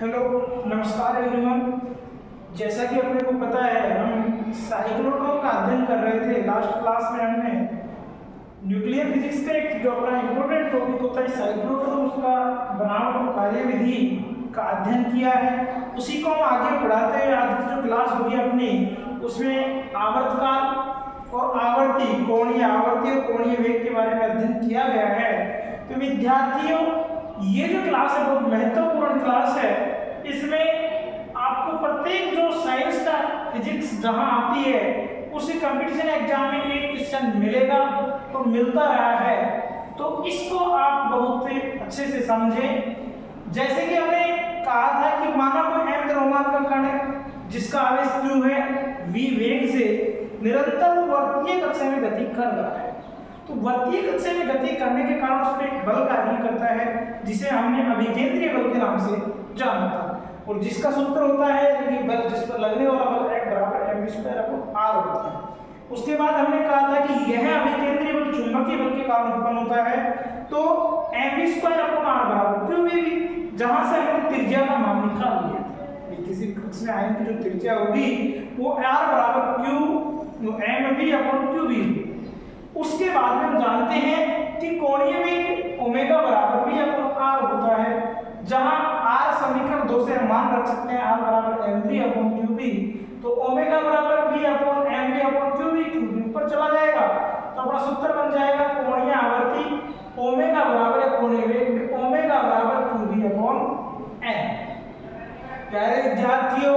Hello, नमस्कार everyone. जैसा कि अपने को पता है, हम साइक्लोट्रॉन का अध्ययन कर रहे थे। लास्ट क्लास में हमने न्यूक्लियर फिजिक्स का एक जो अपना इम्पोर्टेंट टॉपिक होता है साइक्लोट्रॉन, उसका बनावट और कार्यविधि का अध्ययन किया है। उसी को हम आगे बढ़ाते हुए आज की जो क्लास होगी अपनी, उसमें आवर्तकाल और आवर्ती, कोणीय आवर्ती और कोणीय वेग के बारे में अध्ययन किया गया है। तो विद्यार्थियों, ये जो क्लास है बहुत महत्वपूर्ण क्लास है। इसमें आपको प्रत्येक जो साइंस का फिजिक्स जहां आती है उसी कंपटीशन एग्जाम में एक क्वेश्चन मिलेगा तो मिलता रहा है। तो इसको आप बहुत अच्छे से समझें। जैसे कि हमने कहा था कि माना कोई m द्रव्यमान का कण है जिसका आवेश q है, v वेग से निरंतर वर्तीय कक्षा में गति कर रहा है। तो वर्तीय कक्षा में गति करने के कारण उस पर एक बल कार्य करता है जिसे हमने अभिकेंद्रीय बल के नाम से जाना था, और जिसका सूत्र होता है कि बल जिस पर लगने वाला बल F बराबर mv²/r होता है। उसके बाद हमने कहा था कि यह अभिकेंद्रीय बल चुंबकीय बल के कारण उत्पन्न होता है। तो mv²/r बराबर q, जहां से हमने त्रिज्या का मान निकाल लिया था। किसी कक्ष में आयन की जो त्रिज्या होगी वो r बराबर q mv/qv। उसके बाद में हम जानते हैं कि कोणीय वेग ओमेगा बराबर v/r होता है, जहां r समीकरण 2 से हम मान रख सकते हैं, r बराबर mv/qv। तो ओमेगा बराबर v/mv/qv, qv ऊपर चला जाएगा तो अपना सूत्र बन जाएगा कोणीय आवर्ती ओमेगा बराबर कोणीय वेग ओमेगा बराबर qv/n। प्यारे विद्यार्थियों,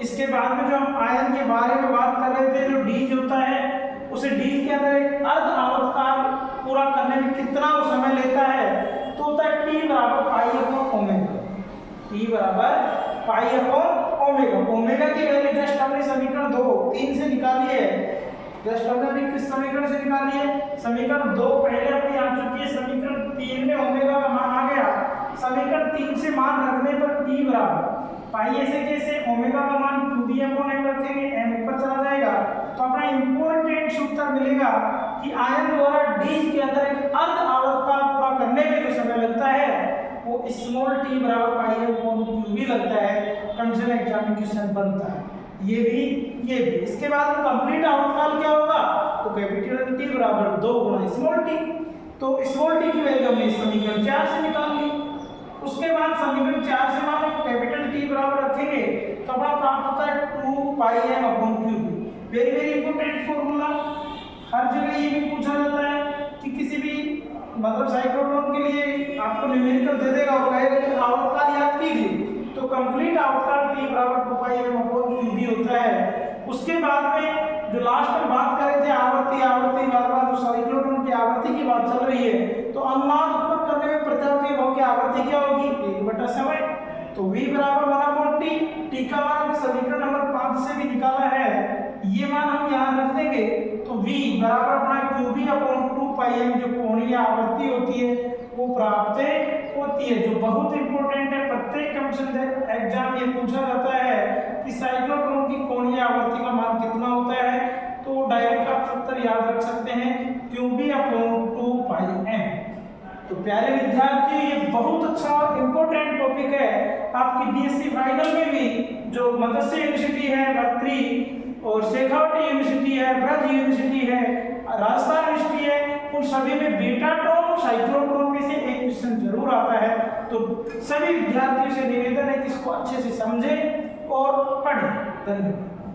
इसके बाद में जो हम आयन के बारे में बात कर रहे थे, जो डी होता है, उसे डी के अंदर एक अर्ध आवर्तकाल पूरा करने में कितना वो समय लेता है, तो होता है t बराबर π/ओमेगा। t बराबर π/ओमेगा। ओमेगा की वैल्यू जस्ट हमने समीकरण 2-3 से निकाली है। जस्ट हमने किस समीकरण से निकाली है? समीकरण 2 पहले अपनी आ चुकी है, समीकरण 3 में ओमेगा का मान आ गया। समीकरण 3 से मान रखने पर t बराबर पाई ऐसे कैसे, ओमेगा का मान qv/m रखेंगे, m ऊपर चला जाएगा तो अपना इंपॉर्टेंट सूत्र मिलेगा कि आयन द्वारा d के अंदर एक अर्ध आवर्तकाल पूरा करने में जो समय लगता है वो स्मॉल t बराबर π/qv लगता है। कंडीशन एग्जाम में क्वेश्चन बनता है ये भी। इसके बाद में कंप्लीट आवर्तकाल क्या होगा, तो कैपिटल T बराबर 2 गुना स्मॉल t। तो स्मॉल t की वैल्यू हमने समीकरण 4 से निकाल ली। उसके बाद समीकरण 4 से मान कैपिटल T बराबर रखेंगे तो अपना प्राप्त होता है 2πm/qv। Very very important formula. हर जगह ये भी पूछा जाता है कि किसी भी मतलब साइक्लोट्रॉन के लिए आपको न्यूमेरिकल दे देगा और कहेगा कि आवर्तकाल याद कीजिए, तो कंप्लीट आवर्तकाल T बराबर 2πm/qv होता है। उसके बाद में जो लास्ट में बात कर रहे थे आवर्ती बार-बार जो साइक्लोट्रॉन की आवर्ती की बात चल रही है, तो अनुनाद उत्पन्न करने में प्रत्यावर्ती भाव की आवर्ती क्या होगी, 1/समय। तो v बराबर 1/t। t का मान समीकरण नंबर 5 से भी निकाला है, ये मान हम यहाँ रख देंगे। तो v बराबर अपना qv/2πm जो कोणीय आवर्ती होती है वो प्राप्त होती है, जो बहुत इंपॉर्टेंट है। प्रत्येक कंपटीशन एग्जाम ये पूछा जाता है कि साइक्लोट्रॉन की कोणीय आवर्ती का मान कितना होता है, तो डायरेक्ट आप सूत्र याद रख सकते हैं qv/2πm। तो प्यारे विद्यार्थी, ये बहुत अच्छा इंपॉर्टेंट टॉपिक है। आपकी बीएससी फाइनल में भी जो मत्स्य यूनिवर्सिटी है, बत्री और शेखावटी यूनिवर्सिटी है, ब्रज यूनिवर्सिटी है, राजस्थान यूनिवर्सिटी है, उन सभी में बीटाट्रॉन और साइक्लोट्रॉन में से एक क्वेश्चन जरूर आता है। तो सभी विद्यार्थियों से निवेदन है कि इसको अच्छे से समझें और पढ़ें। धन्यवाद।